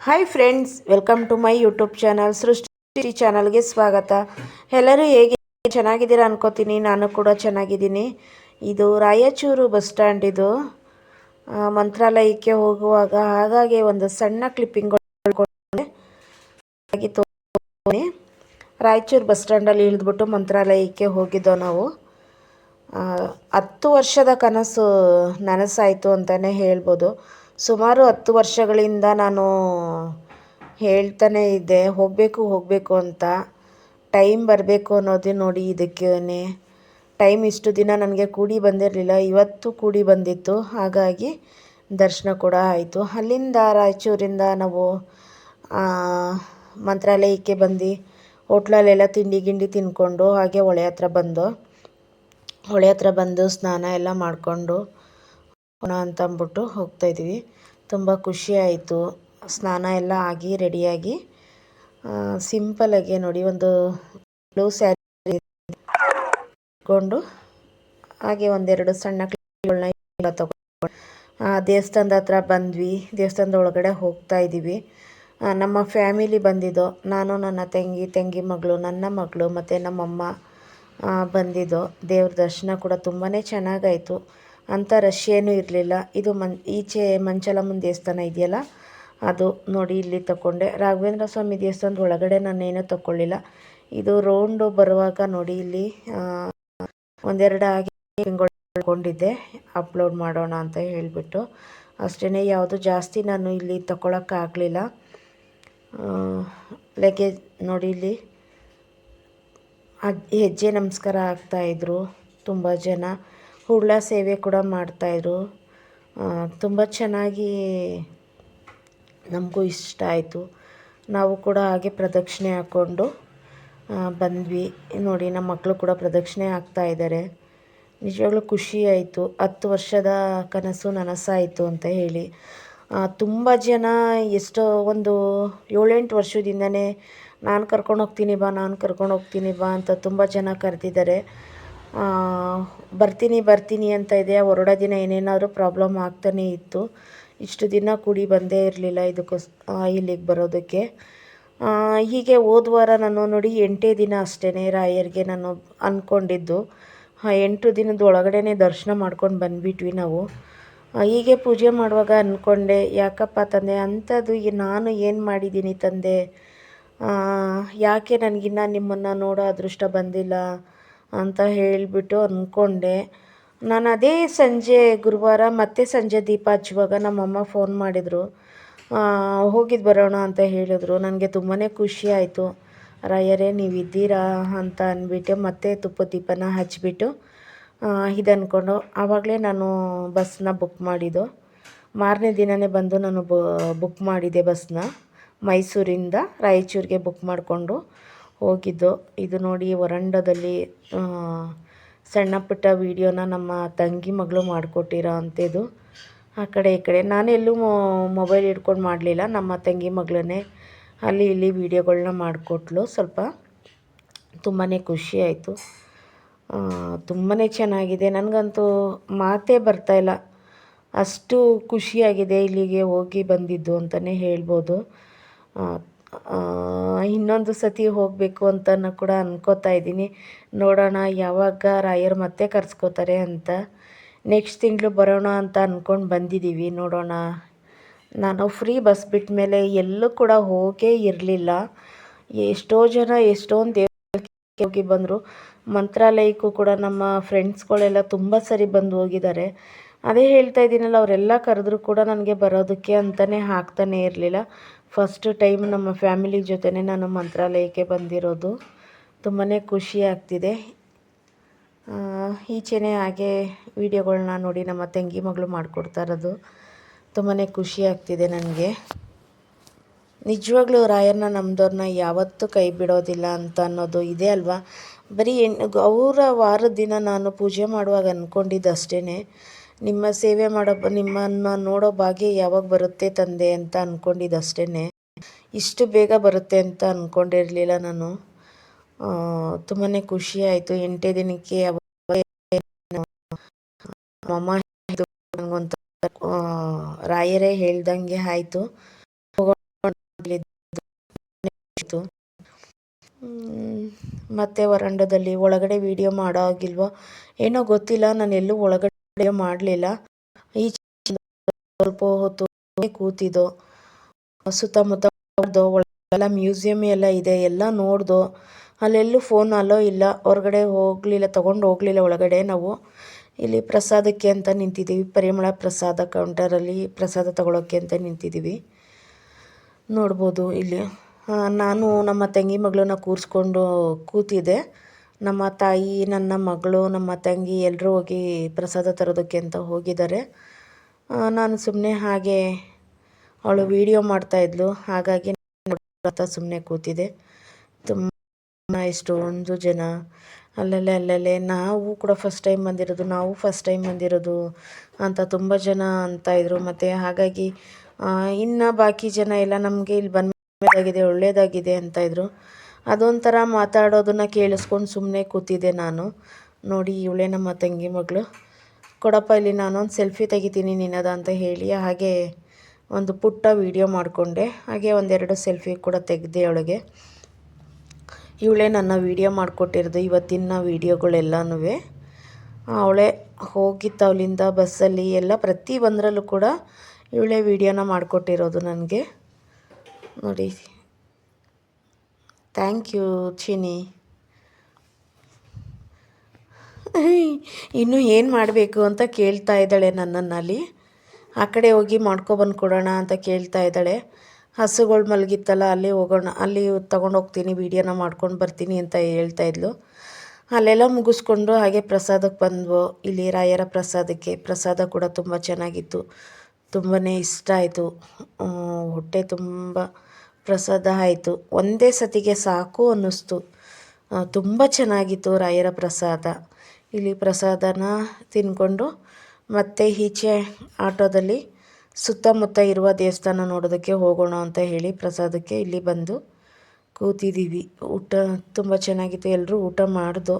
Hi friends, welcome to my YouTube channel. Srishti ಚಾನಲ್ಗೆ ಸ್ವಾಗತ. ಎಲ್ಲರೂ ಹೇಗೆ ಚೆನ್ನಾಗಿದ್ದೀರಾ ಅನ್ಕೋತೀನಿ. ನಾನು ಕೂಡ ಚೆನ್ನಾಗಿದ್ದೀನಿ. ಇದು ರಾಯಚೂರು ಬಸ್ ಸ್ಟ್ಯಾಂಡ್. ಇದು ಮಂತ್ರಾಲಯಕ್ಕೆ ಹೋಗುವಾಗ ಹಾಗಾಗಿ ಒಂದು ಸಣ್ಣ ಕ್ಲಿಪ್ಪಿಂಗ್ ರಾಯಚೂರು ಬಸ್ ಸ್ಟ್ಯಾಂಡಲ್ಲಿ ಇಳಿದ್ಬಿಟ್ಟು ಮಂತ್ರಾಲಯಕ್ಕೆ ಹೋಗಿದ್ದೋ ನಾವು. 10 ವರ್ಷದ ಕನಸು ನನಸಾಯಿತು ಅಂತಲೇ ಹೇಳ್ಬೋದು. ಸುಮಾರು 10 ವರ್ಷಗಳಿಂದ ನಾನು ಹೇಳ್ತಾನೆ ಇದ್ದೆ ಹೋಗಬೇಕು ಅಂತ. ಟೈಮ್ ಬರಬೇಕು ಅನ್ನೋದೇ ನೋಡಿ. ಇದಕ್ಕೇ ಟೈಮ್ ಇಷ್ಟು ದಿನ ನನಗೆ ಕೂಡಿ ಬಂದಿರಲಿಲ್ಲ, ಇವತ್ತು ಕೂಡಿ ಬಂದಿತ್ತು. ಹಾಗಾಗಿ ದರ್ಶನ ಕೂಡ ಆಯಿತು. ಅಲ್ಲಿಂದ ರಾಯಚೂರಿಂದ ನಾವು ಮಂತ್ರಾಲಯಕ್ಕೆ ಬಂದು ಹೋಟ್ಲಲ್ಲೆಲ್ಲ ತಿಂಡಿ ಗಿಂಡಿ ತಿಂದ್ಕೊಂಡು ಹಾಗೆ ಹೊಳೆ ಹತ್ರ ಬಂದು ಸ್ನಾನ ಎಲ್ಲ ಮಾಡಿಕೊಂಡು ಅಂತಂದ್ಬಿಟ್ಟು ಹೋಗ್ತಾಯಿದ್ವಿ. ತುಂಬ ಖುಷಿ ಆಯಿತು. ಸ್ನಾನ ಎಲ್ಲ ಆಗಿ ರೆಡಿಯಾಗಿ ಸಿಂಪಲಾಗಿ ನೋಡಿ ಒಂದು ಬ್ಲೂ ಸ್ಯಾರಿ ಹಾಕ್ಕೊಂಡು ಹಾಗೆ ಒಂದೆರಡು ಸಣ್ಣ ಕ್ಲಿಪ್ಗಳನ್ನ ತಗೊಂಡು ದೇವಸ್ಥಾನದ ಹತ್ರ ಬಂದ್ವಿ. ದೇವಸ್ಥಾನದ ಒಳಗಡೆ ಹೋಗ್ತಾಯಿದ್ದೀವಿ. ನಮ್ಮ ಫ್ಯಾಮಿಲಿ ಬಂದಿದ್ದೋ. ನಾನು, ನನ್ನ ತಂಗಿ ಮಗಳು, ನನ್ನ ಮಗಳು ಮತ್ತು ನಮ್ಮಮ್ಮ ಬಂದಿದ್ದೋ. ದೇವ್ರ ದರ್ಶನ ಕೂಡ ತುಂಬಾ ಚೆನ್ನಾಗಾಯಿತು. ಅಂಥ ರಶ್ ಏನೂ ಇರಲಿಲ್ಲ. ಇದು ಈಚೆ ಮಂಚಲಮ್ಮನ ದೇವಸ್ಥಾನ ಇದೆಯಲ್ಲ, ಅದು ನೋಡಿ ಇಲ್ಲಿ ತಗೊಂಡೆ. ರಾಘವೇಂದ್ರ ಸ್ವಾಮಿ ದೇವಸ್ಥಾನದ ಒಳಗಡೆ ನಾನೇನೂ ತಗೊಳ್ಳಿಲ್ಲ. ಇದು ರೌಂಡು ಬರುವಾಗ ನೋಡಿ ಇಲ್ಲಿ ಒಂದೆರಡು ಆಗಿ ತಗೊಂಡಿದ್ದೆ, ಅಪ್ಲೋಡ್ ಮಾಡೋಣ ಅಂತ ಹೇಳಿಬಿಟ್ಟು. ಅಷ್ಟೇ, ಯಾವುದು ಜಾಸ್ತಿ ನಾನು ಇಲ್ಲಿ ತಗೊಳಕ್ಕಾಗಲಿಲ್ಲ. ಲಗೇಜ್ ನೋಡಿ ಇಲ್ಲಿ ಹೆಜ್ಜೆ ನಮಸ್ಕಾರ ಆಗ್ತಾಯಿದ್ರು ತುಂಬ ಜನ. ಹುಳ್ಳ ಸೇವೆ ಕೂಡ ಮಾಡ್ತಾಯಿದ್ರು. ತುಂಬ ಚೆನ್ನಾಗಿ ನಮಗೂ ಇಷ್ಟ ಆಯಿತು. ನಾವು ಕೂಡ ಹಾಗೆ ಪ್ರದಕ್ಷಿಣೆ ಹಾಕ್ಕೊಂಡು ಬಂದ್ವಿ. ನೋಡಿ ನಮ್ಮ ಮಕ್ಕಳು ಕೂಡ ಪ್ರದಕ್ಷಿಣೆ ಹಾಕ್ತಾಯಿದ್ದಾರೆ. ನಿಜವಾಗ್ಲೂ ಖುಷಿ ಆಯಿತು. 10 ವರ್ಷದ ಕನಸು ನನಸಾಯಿತು ಅಂತ ಹೇಳಿ. ತುಂಬ ಜನ ಎಷ್ಟೋ ಒಂದು 7-8 ವರ್ಷದಿಂದನೇ ನಾನು ಕರ್ಕೊಂಡು ಹೋಗ್ತೀನಿ ಬಾ ಅಂತ ತುಂಬ ಜನ ಕರೆದಿದ್ದಾರೆ. ಬರ್ತೀನಿ ಅಂತ ಇದೆ. ಹೊರಡೋ ದಿನ ಏನೇನಾದರೂ ಪ್ರಾಬ್ಲಮ್ ಆಗ್ತಾನೇ ಇತ್ತು. ಇಷ್ಟು ದಿನ ಕೂಡಿ ಬಂದೇ ಇರಲಿಲ್ಲ ಇಲ್ಲಿಗೆ ಬರೋದಕ್ಕೆ. ಹೀಗೆ ಹೋದ ವಾರ ನಾನು ನೋಡಿ 8 ದಿನ ಅಷ್ಟೇ ರಾಯರಿಗೆ ನಾನು ಅಂದ್ಕೊಂಡಿದ್ದು. 8 ದಿನದ ಒಳಗಡೆ ದರ್ಶನ ಮಾಡ್ಕೊಂಡು ಬಂದುಬಿಟ್ವಿ ನಾವು. ಹೀಗೆ ಪೂಜೆ ಮಾಡುವಾಗ ಅಂದ್ಕೊಂಡೆ, ಯಾಕಪ್ಪ ತಂದೆ ಅಂಥದ್ದು ನಾನು ಏನು ಮಾಡಿದ್ದೀನಿ ತಂದೆ, ಯಾಕೆ ನನಗಿನ್ನ ನಿಮ್ಮನ್ನು ನೋಡೋ ಅದೃಷ್ಟ ಬಂದಿಲ್ಲ ಅಂತ ಹೇಳಿಬಿಟ್ಟು ಅಂದ್ಕೊಂಡೆ. ನಾನು ಅದೇ ಗುರುವಾರ ಮತ್ತೆ ಸಂಜೆ ದೀಪ ಹಚ್ಚುವಾಗ ನಮ್ಮಮ್ಮ ಫೋನ್ ಮಾಡಿದರು. ಹೋಗಿದ್ದು ಬರೋಣ ಅಂತ ಹೇಳಿದ್ರು. ನನಗೆ ತುಂಬಾ ಖುಷಿ ಆಯಿತು. ರಾಯರೇ ನೀವಿದ್ದೀರಾ ಅಂತ ಅಂದ್ಬಿಟ್ಟು ಮತ್ತೆ ತುಪ್ಪದ ದೀಪನ ಹಚ್ಚಿಬಿಟ್ಟು ಇದು ಅಂದ್ಕೊಂಡು ಆವಾಗಲೇ ನಾನು ಬಸ್ನ ಬುಕ್ ಮಾಡಿದ್ದು. ಮಾರನೇ ದಿನವೇ ಬಂದು ನಾನು ಬುಕ್ ಮಾಡಿದ್ದೆ ಬಸ್ನ. ಮೈಸೂರಿಂದ ರಾಯಚೂರಿಗೆ ಬುಕ್ ಮಾಡಿಕೊಂಡು ಹೋಗಿದ್ದು. ಇದು ನೋಡಿ ವರಂಡದಲ್ಲಿ ಸಣ್ಣ ಪುಟ್ಟ ವೀಡಿಯೋನ ನಮ್ಮ ತಂಗಿ ಮಗಳು ಮಾಡಿಕೊಟ್ಟಿರೋ ಅಂಥದ್ದು. ಆ ಕಡೆ ಈ ಕಡೆ ನಾನೆಲ್ಲೂ ಮೊಬೈಲ್ ಹಿಡ್ಕೊಂಡು ಮಾಡಲಿಲ್ಲ. ನಮ್ಮ ತಂಗಿ ಮಗಳನ್ನೇ ಅಲ್ಲಿ ಇಲ್ಲಿ ವೀಡಿಯೋಗಳನ್ನ ಮಾಡಿಕೊಟ್ಲು. ಸ್ವಲ್ಪ ತುಂಬಾ ಖುಷಿ ಆಯಿತು. ತುಂಬಾ ಚೆನ್ನಾಗಿದೆ. ನನಗಂತೂ ಮಾತೇ ಬರ್ತಾಯಿಲ್ಲ, ಅಷ್ಟು ಖುಷಿಯಾಗಿದೆ ಇಲ್ಲಿಗೆ ಹೋಗಿ ಬಂದಿದ್ದು ಅಂತಲೇ ಹೇಳ್ಬೋದು. ಇನ್ನೊಂದು ಸತಿ ಹೋಗಬೇಕು ಅಂತ ಕೂಡ ಅನ್ಕೋತಾ ಇದ್ದೀನಿ. ನೋಡೋಣ ಯಾವಾಗ ರಾಯರು ಮತ್ತೆ ಕರೆಸ್ಕೋತಾರೆ ಅಂತ. ನೆಕ್ಸ್ಟ್ ತಿಂಗಳು ಬರೋಣ ಅಂತ ಅಂದ್ಕೊಂಡು ಬಂದಿದ್ದೀವಿ. ನೋಡೋಣ. ನಾನು ಫ್ರೀ ಬಸ್ ಬಿಟ್ಟ ಮೇಲೆ ಎಲ್ಲೂ ಕೂಡ ಹೋಗೇ ಇರಲಿಲ್ಲ. ಎಷ್ಟೋ ಜನ ಎಷ್ಟೊಂದು ದೇವಸ್ಥಾನಕ್ಕೆ ಹೋಗಿ ಬಂದರು. ಮಂತ್ರಾಲಯಕ್ಕೂ ಕೂಡ ನಮ್ಮ ಫ್ರೆಂಡ್ಸ್ಗಳೆಲ್ಲ ತುಂಬ ಸರಿ ಬಂದು ಹೋಗಿದ್ದಾರೆ. ಅದೇ ಹೇಳ್ತಾ ಇದ್ದೀನಲ್ಲ, ಅವರೆಲ್ಲ ಕರೆದ್ರೂ ಕೂಡ ನನಗೆ ಬರೋದಕ್ಕೆ ಅಂತಲೇ ಆಗ್ತಾನೇ ಇರಲಿಲ್ಲ. ಫಸ್ಟ್ ಟೈಮ್ ನಮ್ಮ ಫ್ಯಾಮಿಲಿ ಜೊತೆನೇ ನಾನು ಮಂತ್ರಾಲಯಕ್ಕೆ ಬಂದಿರೋದು. ತುಂಬಾ ಖುಷಿ ಆಗ್ತಿದೆ. ಈಚೆನೇ ಹಾಗೆ ವೀಡಿಯೋಗಳನ್ನ ನೋಡಿ ನಮ್ಮ ತಂಗಿ ಮಗಳು ಮಾಡಿಕೊಡ್ತಾ ಇರೋದು. ತುಂಬಾ ಖುಷಿ ಆಗ್ತಿದೆ ನನಗೆ. ನಿಜವಾಗ್ಲೂ ರಾಯರನ್ನ ನಮ್ಮದವ್ರನ್ನ ಯಾವತ್ತೂ ಕೈ ಬಿಡೋದಿಲ್ಲ ಅಂತ ಅನ್ನೋದು ಇದೆ ಅಲ್ವಾ. ಬರೀ ಅವರ ವಾರದ ದಿನ ನಾನು ಪೂಜೆ ಮಾಡುವಾಗ ಅಂದ್ಕೊಂಡಿದ್ದು ಅಷ್ಟೇ, ನಿಮ್ಮ ಸೇವೆ ನಿಮ್ಮನ್ನು ನೋಡೋ ಭಾಗ್ಯ ಯಾವಾಗ ಬರುತ್ತೆ ತಂದೆ ಅಂತ ಅಂದ್ಕೊಂಡಿದ್ದು ಅಷ್ಟೇ. ಇಷ್ಟು ಬೇಗ ಬರುತ್ತೆ ಅಂತ ಅಂದ್ಕೊಂಡಿರಲಿಲ್ಲ ನಾನು. ತುಂಬಾ ಖುಷಿ ಆಯಿತು. 8 ದಿನಕ್ಕೆ ಅಮ್ಮ ನನಗೊಂಥರ ರಾಯರೇ ಹೇಳ್ದಂಗೆ ಆಯಿತು. ಇತ್ತು. ಮತ್ತು ವರಂಡದಲ್ಲಿ ಒಳಗಡೆ ವೀಡಿಯೋ ಮಾಡೋ ಆಗಿಲ್ವೋ ಏನೋ ಗೊತ್ತಿಲ್ಲ, ನಾನು ಎಲ್ಲೂ ಒಳಗಡೆ ಮಾಡಲಿಲ್ಲ. ಈಚೆ ಸ್ವಲ್ಪ ಹೊತ್ತು ಕೂತಿದ್ದೋ, ಸುತ್ತಮುತ್ತ ಒಳಗೆಲ್ಲ ಮ್ಯೂಸಿಯಮ್ ಎಲ್ಲ ಇದೆ, ಎಲ್ಲ ನೋಡ್ದೋ. ಅಲ್ಲೆಲ್ಲೂ ಫೋನ್ ಅಲೋ ಇಲ್ಲ, ಹೊರಗಡೆ ಹೋಗಲಿಲ್ಲ, ತೊಗೊಂಡು ಹೋಗಲಿಲ್ಲ ಒಳಗಡೆ. ನಾವು ಇಲ್ಲಿ ಪ್ರಸಾದಕ್ಕೆ ಅಂತ ನಿಂತಿದ್ದೀವಿ, ಪರಿಮಳ ಪ್ರಸಾದ ಕೌಂಟರಲ್ಲಿ ಪ್ರಸಾದ ತಗೊಳ್ಳೋಕ್ಕೆ ಅಂತ ನಿಂತಿದ್ದೀವಿ. ನೋಡ್ಬೋದು ಇಲ್ಲಿ ನಾನು ನಮ್ಮ ತಂಗಿ ಮಗಳನ್ನ ಕೂರಿಸ್ಕೊಂಡು ಕೂತಿದ್ದೆ. ನಮ್ಮ ತಾಯಿ, ನನ್ನ ಮಗಳು, ನಮ್ಮ ತಂಗಿ ಎಲ್ಲರೂ ಹೋಗಿ ಪ್ರಸಾದ ತರೋದಕ್ಕೆ ಅಂತ ಹೋಗಿದ್ದಾರೆ. ನಾನು ಸುಮ್ಮನೆ ಹಾಗೆ ಅವಳು ವೀಡಿಯೋ ಮಾಡ್ತಾಯಿದ್ಲು, ಹಾಗಾಗಿ ಸುಮ್ಮನೆ ಕೂತಿದ್ದೆ. ತುಂಬ ಎಷ್ಟೊಂದು ಜನ ಅಲ್ಲಲ್ಲೇ ನಾವು ಕೂಡ ಫಸ್ಟ್ ಟೈಮ್ ಬಂದಿರೋದು ಅಂತ ತುಂಬ ಜನ ಅಂತಾಯಿದ್ರು. ಮತ್ತು ಹಾಗಾಗಿ ಇನ್ನು ಬಾಕಿ ಜನ ಎಲ್ಲ ನಮಗೆ ಇಲ್ಲಿ ಒಳ್ಳೆಯದಾಗಿದೆ ಅಂತಾಯಿದ್ರು. ಅದೊಂಥರ ಮಾತಾಡೋದನ್ನು ಕೇಳಿಸ್ಕೊಂಡು ಸುಮ್ಮನೆ ಕೂತಿದ್ದೆ ನಾನು. ನೋಡಿ, ಇವಳೇ ನಮ್ಮ ತಂಗಿ ಮಗಳು. ಕೊಡಪ್ಪ ಇಲ್ಲಿ ನಾನೊಂದು ಸೆಲ್ಫಿ ತೆಗಿತೀನಿ ನಿನ್ನದ ಅಂತ ಹೇಳಿ ಹಾಗೆ ಒಂದು ಪುಟ್ಟ ವೀಡಿಯೋ ಮಾಡಿಕೊಂಡೆ. ಹಾಗೆ ಒಂದೆರಡು ಸೆಲ್ಫಿ ಕೂಡ ತೆಗೆದೆ ಅವಳಿಗೆ. ಇವಳೇ ನನ್ನ ವೀಡಿಯೋ ಮಾಡಿಕೊಟ್ಟಿರೋದು ಇವತ್ತಿನ ವೀಡಿಯೋಗಳೆಲ್ಲನೂ. ಅವಳೇ ಹೋಗಿತ್ತವಳಿಂದ ಬಸ್ಸಲ್ಲಿ ಎಲ್ಲ ಪ್ರತಿ ಒಂದರಲ್ಲೂ ಕೂಡ ಇವಳೇ ವೀಡಿಯೋನ ಮಾಡಿಕೊಟ್ಟಿರೋದು ನನಗೆ. ನೋಡಿ, ಥ್ಯಾಂಕ್ ಯು ಚಿನಿ. ಇನ್ನು ಏನು ಮಾಡಬೇಕು ಅಂತ ಕೇಳ್ತಾ ಇದ್ದಾಳೆ ನನ್ನಲ್ಲಿ. ಆ ಕಡೆ ಹೋಗಿ ಮಾಡ್ಕೊಬಂದು ಕೊಡೋಣ ಅಂತ ಕೇಳ್ತಾ ಇದ್ದಾಳೆ. ಹಸುಗಳು ಮಲಗಿತ್ತಲ್ಲ, ಅಲ್ಲಿ ಹೋಗೋಣ, ಅಲ್ಲಿ ತೊಗೊಂಡೋಗ್ತೀನಿ, ವೀಡಿಯೋನ ಮಾಡ್ಕೊಂಡು ಬರ್ತೀನಿ ಅಂತ ಹೇಳ್ತಾಯಿದ್ಲು. ಅಲ್ಲೆಲ್ಲ ಮುಗಿಸ್ಕೊಂಡು ಹಾಗೆ ಪ್ರಸಾದಕ್ಕೆ ಬಂದ್ವು. ಇಲ್ಲಿ ರಾಯರ ಪ್ರಸಾದಕ್ಕೆ. ಪ್ರಸಾದ ಕೂಡ ತುಂಬ ಚೆನ್ನಾಗಿತ್ತು, ತುಂಬಾ ಇಷ್ಟ ಆಯಿತು. ಹೊಟ್ಟೆ ತುಂಬ ಪ್ರಸಾದ ಆಯಿತು, ಒಂದೇ ಸತಿಗೆ ಸಾಕು ಅನ್ನಿಸ್ತು. ತುಂಬ ಚೆನ್ನಾಗಿತ್ತು ರಾಯರ ಪ್ರಸಾದ. ಇಲ್ಲಿ ಪ್ರಸಾದನ ತಿಂದ್ಕೊಂಡು ಮತ್ತೆ ಈಚೆ ಆಟೋದಲ್ಲಿ ಸುತ್ತಮುತ್ತ ಇರುವ ದೇವಸ್ಥಾನ ನೋಡೋದಕ್ಕೆ ಹೋಗೋಣ ಅಂತ ಹೇಳಿ ಪ್ರಸಾದಕ್ಕೆ ಇಲ್ಲಿ ಬಂದು ಕೂತಿದ್ದೀವಿ. ಊಟ ತುಂಬ ಚೆನ್ನಾಗಿತ್ತು, ಎಲ್ಲರೂ ಊಟ ಮಾಡ್ದೋ.